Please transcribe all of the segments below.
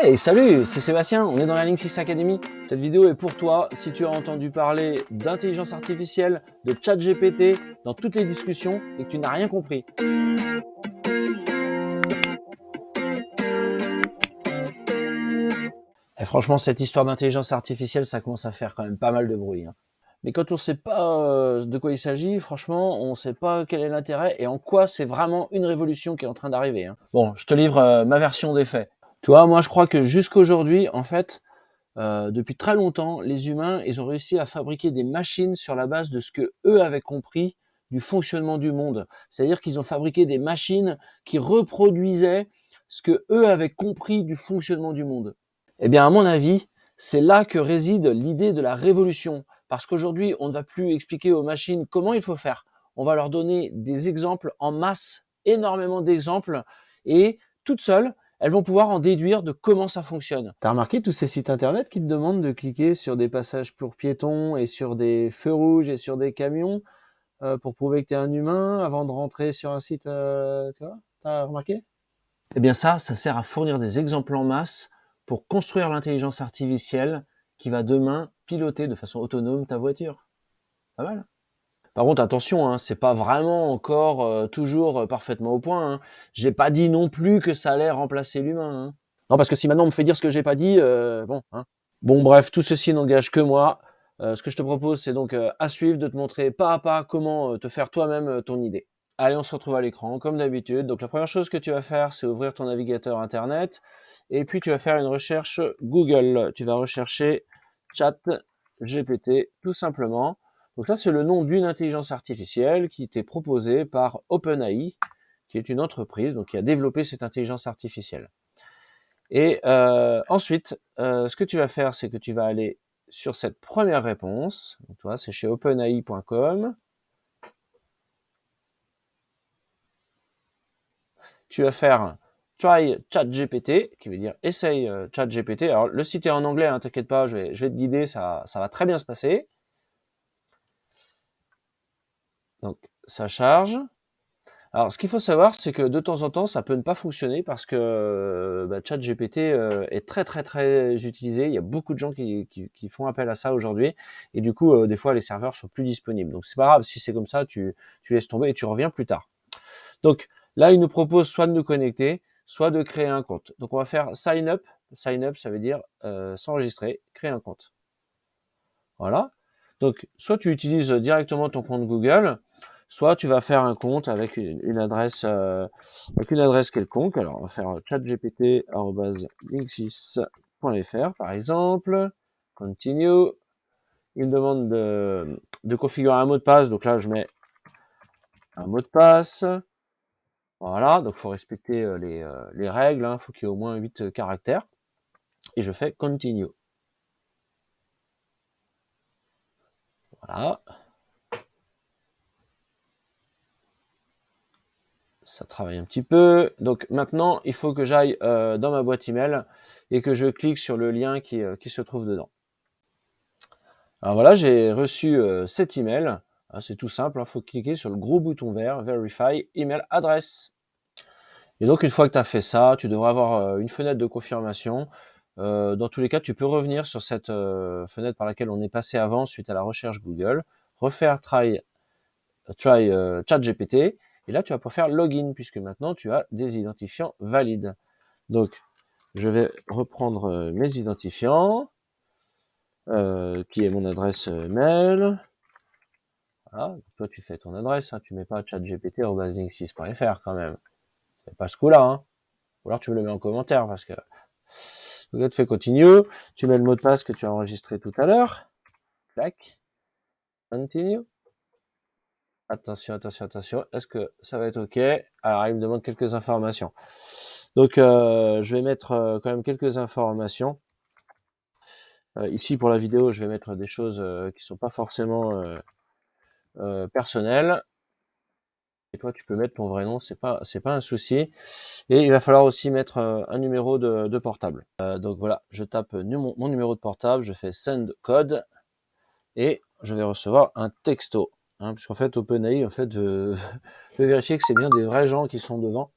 Hey, salut, c'est Sébastien, on est dans la Linksys Academy. Cette vidéo est pour toi si tu as entendu parler d'intelligence artificielle, de ChatGPT dans toutes les discussions et que tu n'as rien compris. Et franchement, cette histoire d'intelligence artificielle, ça commence à faire quand même pas mal de bruit, hein. Mais quand on ne sait pas de quoi il s'agit, franchement, on ne sait pas quel est l'intérêt et en quoi c'est vraiment une révolution qui est en train d'arriver, hein. Bon, je te livre ma version des faits. Tu vois, moi je crois que jusqu'aujourd'hui, en fait, depuis très longtemps, les humains, ils ont réussi à fabriquer des machines sur la base de ce que eux avaient compris du fonctionnement du monde. C'est-à-dire qu'ils ont fabriqué des machines qui reproduisaient ce que eux avaient compris du fonctionnement du monde. Eh bien, à mon avis, c'est là que réside l'idée de la révolution. Parce qu'aujourd'hui, on ne va plus expliquer aux machines comment il faut faire. On va leur donner des exemples en masse, énormément d'exemples, et toutes seules, elles vont pouvoir en déduire de comment ça fonctionne. T'as remarqué tous ces sites internet qui te demandent de cliquer sur des passages pour piétons et sur des feux rouges et sur des camions pour prouver que tu es un humain avant de rentrer sur un site, tu vois? T'as remarqué? Eh bien ça sert à fournir des exemples en masse pour construire l'intelligence artificielle qui va demain piloter de façon autonome ta voiture. Pas mal. Par contre, attention, hein, c'est pas vraiment encore toujours parfaitement au point, hein. J'ai pas dit non plus que ça allait remplacer l'humain, hein. Non, parce que si maintenant on me fait dire ce que j'ai pas dit, bon, hein. Bon, bref, tout ceci n'engage que moi. Ce que je te propose, c'est donc à suivre, de te montrer pas à pas comment te faire toi-même ton idée. Allez, on se retrouve à l'écran, comme d'habitude. Donc la première chose que tu vas faire, c'est ouvrir ton navigateur internet, et puis tu vas faire une recherche Google. Tu vas rechercher ChatGPT, tout simplement. Donc ça, c'est le nom d'une intelligence artificielle qui t'est proposée par OpenAI, qui est une entreprise donc, qui a développé cette intelligence artificielle. Et ensuite, ce que tu vas faire, c'est que tu vas aller sur cette première réponse. Donc, tu vois, c'est chez openai.com. Tu vas faire Try ChatGPT, qui veut dire essaye ChatGPT. Alors, le site est en anglais, hein, t'inquiète pas, je vais te guider, ça va très bien se passer. Donc, ça charge. Alors, ce qu'il faut savoir, c'est que de temps en temps, ça peut ne pas fonctionner parce que ChatGPT est très utilisé. Il y a beaucoup de gens qui font appel à ça aujourd'hui. Et du coup, des fois, les serveurs sont plus disponibles. Donc, c'est pas grave, si c'est comme ça, tu laisses tomber et tu reviens plus tard. Donc, là, il nous propose soit de nous connecter, soit de créer un compte. Donc, on va faire sign up. Sign up, ça veut dire s'enregistrer, créer un compte. Voilà. Donc, soit tu utilises directement ton compte Google, soit tu vas faire un compte avec une adresse quelconque. Alors, on va faire chatgpt@linksys.fr par exemple. Continue. Il me demande de configurer un mot de passe. Donc là, je mets un mot de passe. Voilà. Donc, il faut respecter les règles, hein. Il faut qu'il y ait au moins 8 caractères. Et je fais continue. Voilà. Ça travaille un petit peu. Donc maintenant, il faut que j'aille dans ma boîte email et que je clique sur le lien qui se trouve dedans. Alors voilà, j'ai reçu cet email. C'est tout simple, il faut cliquer sur le gros bouton vert, Verify Email Address. Et donc une fois que tu as fait ça, tu devrais avoir une fenêtre de confirmation. Dans tous les cas, tu peux revenir sur cette fenêtre par laquelle on est passé avant suite à la recherche Google, refaire Try ChatGPT. Et là, tu vas pouvoir faire login puisque maintenant, tu as des identifiants valides. Donc, je vais reprendre mes identifiants, qui est mon adresse mail. Voilà. Donc, toi, tu fais ton adresse, hein, tu mets pas chatgpt@linksys.fr quand même. C'est pas ce coup-là, hein. Ou alors tu me le mets en commentaire parce que. Donc là, tu fais continue. Tu mets le mot de passe que tu as enregistré tout à l'heure. Clac. Continue. Attention. Est-ce que ça va être OK? Alors, il me demande quelques informations. Donc, je vais mettre quand même quelques informations. Ici, pour la vidéo, je vais mettre des choses qui sont pas forcément personnelles. Et toi, tu peux mettre ton vrai nom, c'est pas un souci. Et il va falloir aussi mettre un numéro de portable. Donc voilà, je tape mon numéro de portable, je fais send code et je vais recevoir un texto. Hein, puisqu'en fait, OpenAI, en fait, je vérifier que c'est bien des vrais gens qui sont devant.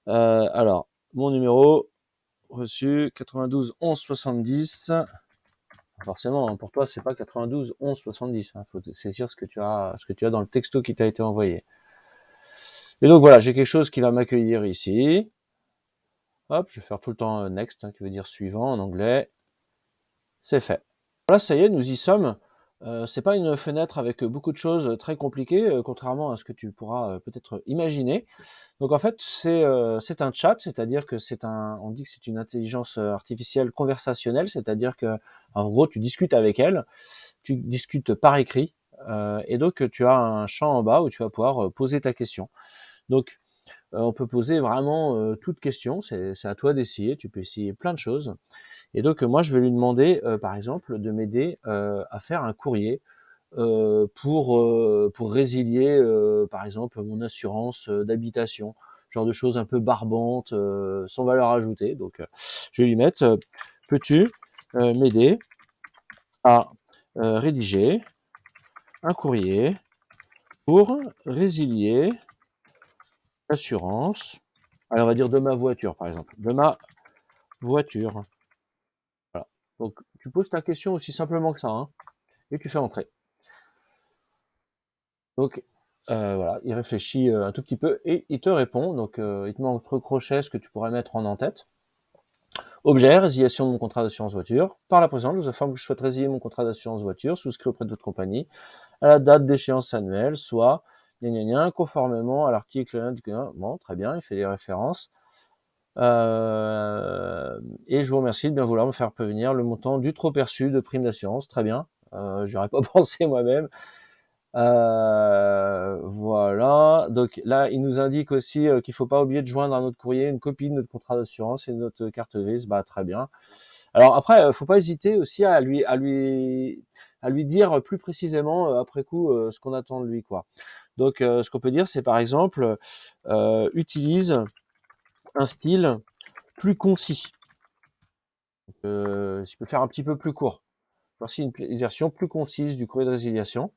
Alors, mon numéro, reçu 92 11 70. Forcément, hein, pour toi, c'est pas 92 11 70. Hein. Faut saisir ce que tu as dans le texto qui t'a été envoyé. Et donc voilà, j'ai quelque chose qui va m'accueillir ici. Hop, je vais faire tout le temps next, hein, qui veut dire suivant en anglais. C'est fait. Voilà, ça y est, nous y sommes. C'est pas une fenêtre avec beaucoup de choses très compliquées, contrairement à ce que tu pourras peut-être imaginer. Donc en fait, c'est un chat, c'est-à-dire que on dit que c'est une intelligence artificielle conversationnelle, c'est-à-dire que en gros, tu discutes avec elle, tu discutes par écrit, et donc tu as un champ en bas où tu vas pouvoir poser ta question. Donc on peut poser vraiment toute question, c'est à toi d'essayer, tu peux essayer plein de choses. Et donc moi, je vais lui demander, par exemple, de m'aider à faire un courrier pour résilier, par exemple, mon assurance d'habitation, genre de choses un peu barbantes, sans valeur ajoutée. Donc, je vais lui mettre, peux-tu m'aider à rédiger un courrier pour résilier l'assurance, alors on va dire de ma voiture, par exemple, de ma voiture. Voilà. Donc, tu poses ta question aussi simplement que ça, hein, et tu fais entrer. Donc voilà, il réfléchit un tout petit peu et il te répond. Donc il te met entre crochets ce que tu pourrais mettre en en-tête. Objet, résiliation de mon contrat d'assurance voiture. Par la présente, je vous informe que je souhaite résilier mon contrat d'assurance voiture souscrit auprès de votre compagnie à la date d'échéance annuelle, soit conformément à l'article. Bon, très bien, il fait des références. Et je vous remercie de bien vouloir me faire prévenir le montant du trop perçu de prime d'assurance. Très bien. Je n'aurais pas pensé moi-même. Voilà. Donc là, il nous indique aussi qu'il faut pas oublier de joindre à notre courrier une copie de notre contrat d'assurance et de notre carte grise. Bah très bien. Alors après, faut pas hésiter aussi à lui dire plus précisément après coup ce qu'on attend de lui, quoi. Donc ce qu'on peut dire, c'est par exemple utilise un style plus concis. Je peux faire un petit peu plus court. Voici une version plus concise du courrier de résiliation.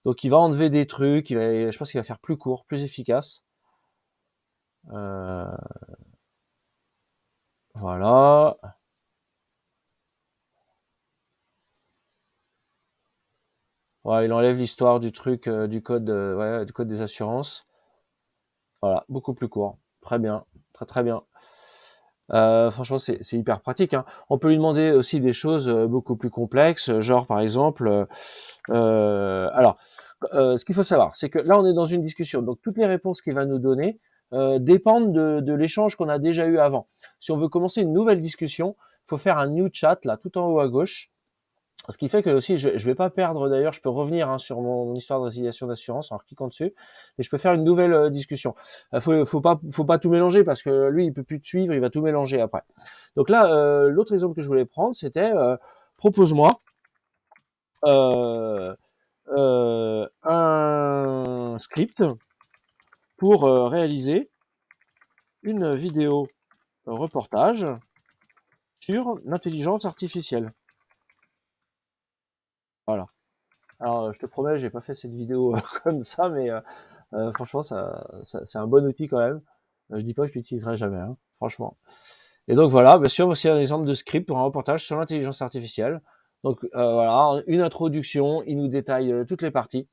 Donc il va enlever des trucs, je pense qu'il va faire plus court, plus efficace. Euh, voilà. Ouais, il enlève l'histoire du truc du code, ouais, du code des assurances. Voilà, beaucoup plus court. Très bien, très très bien. Franchement, c'est hyper pratique, hein. On peut lui demander aussi des choses beaucoup plus complexes, genre par exemple, alors, ce qu'il faut savoir, c'est que là, on est dans une discussion, donc toutes les réponses qu'il va nous donner dépendent de l'échange qu'on a déjà eu avant. Si on veut commencer une nouvelle discussion, il faut faire un new chat là, tout en haut à gauche. Ce qui fait que aussi, je vais pas perdre d'ailleurs, je peux revenir hein, sur mon histoire de résiliation d'assurance en cliquant dessus, et je peux faire une nouvelle discussion. Faut pas tout mélanger parce que lui, il peut plus te suivre, il va tout mélanger après. Donc là, l'autre exemple que je voulais prendre, c'était propose-moi euh, un script pour réaliser une vidéo reportage sur l'intelligence artificielle. Voilà. Alors, je te promets, j'ai pas fait cette vidéo comme ça, mais franchement, c'est un bon outil quand même. Je dis pas que je l'utiliserai jamais, hein, franchement. Et donc voilà, bien sûr, voici un exemple de script pour un reportage sur l'intelligence artificielle. Donc voilà, une introduction, il nous détaille toutes les parties.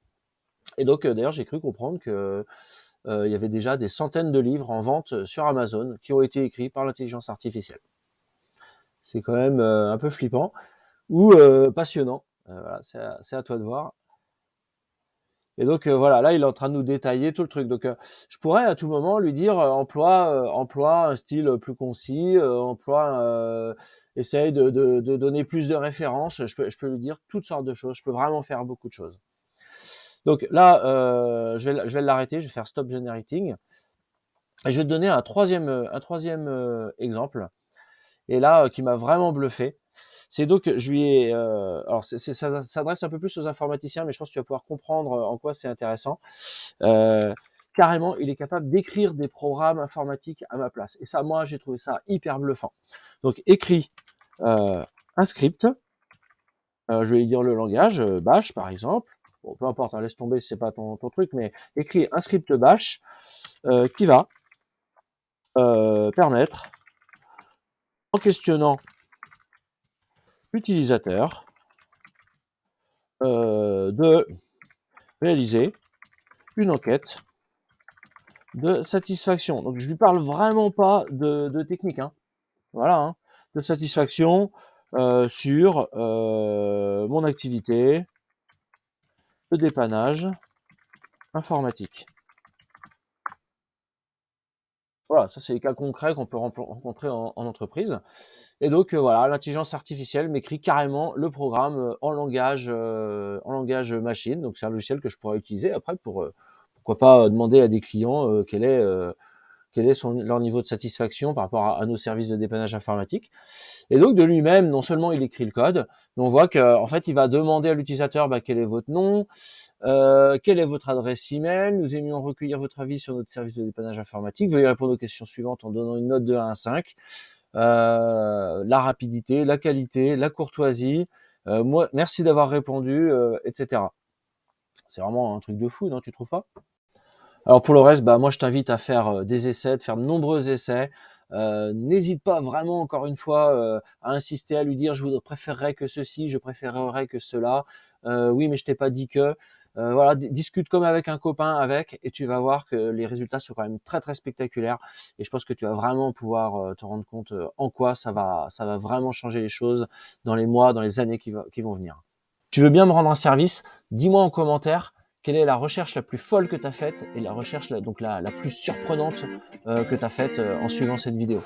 Et donc d'ailleurs, j'ai cru comprendre que il y avait déjà des centaines de livres en vente sur Amazon qui ont été écrits par l'intelligence artificielle. C'est quand même un peu flippant ou passionnant. Voilà, c'est à toi de voir. Et donc voilà, là il est en train de nous détailler tout le truc. Donc je pourrais à tout moment lui dire emploie un style plus concis, essaye de donner plus de références. Je peux lui dire toutes sortes de choses. Je peux vraiment faire beaucoup de choses. Donc là, je vais l'arrêter. Je vais faire stop generating. Et je vais te donner un troisième exemple. Et là, qui m'a vraiment bluffé. C'est donc, je lui ai, alors ça s'adresse un peu plus aux informaticiens, mais je pense que tu vas pouvoir comprendre en quoi c'est intéressant. Carrément, il est capable d'écrire des programmes informatiques à ma place. Et ça, moi, j'ai trouvé ça hyper bluffant. Donc, écris un script. Je vais lui dire le langage, Bash par exemple. Bon, peu importe, hein, laisse tomber, c'est pas ton truc, mais écris un script Bash qui va permettre en questionnant l'utilisateur de réaliser une enquête de satisfaction. Donc je lui parle vraiment pas de technique, hein. Voilà, hein, de satisfaction sur mon activité de dépannage informatique. Voilà, ça c'est les cas concrets qu'on peut rencontrer en entreprise. Et donc voilà, l'intelligence artificielle m'écrit carrément le programme en langage machine. Donc c'est un logiciel que je pourrais utiliser après pour pourquoi pas demander à des clients quel est leur niveau de satisfaction par rapport à nos services de dépannage informatique. Et donc de lui-même, non seulement il écrit le code, mais on voit qu'en fait il va demander à l'utilisateur quel est votre nom, quelle est votre adresse email, nous aimions recueillir votre avis sur notre service de dépannage informatique, veuillez répondre aux questions suivantes en donnant une note de 1 à 5. La rapidité, la qualité, la courtoisie, moi, merci d'avoir répondu, etc. C'est vraiment un truc de fou, non, tu trouves pas? Alors pour le reste, moi je t'invite à faire des essais, de faire de nombreux essais. N'hésite pas vraiment, encore une fois, à insister, à lui dire je préférerais que ceci, je préférerais que cela. Oui, mais je t'ai pas dit que. Voilà, discute comme avec un copain avec, et tu vas voir que les résultats sont quand même très très spectaculaires. Et je pense que tu vas vraiment pouvoir te rendre compte en quoi ça va vraiment changer les choses dans les mois, dans les années qui vont venir. Tu veux bien me rendre un service? Dis-moi en commentaire quelle est la recherche la plus folle que tu as faite et la recherche donc la plus surprenante que tu as faite en suivant cette vidéo.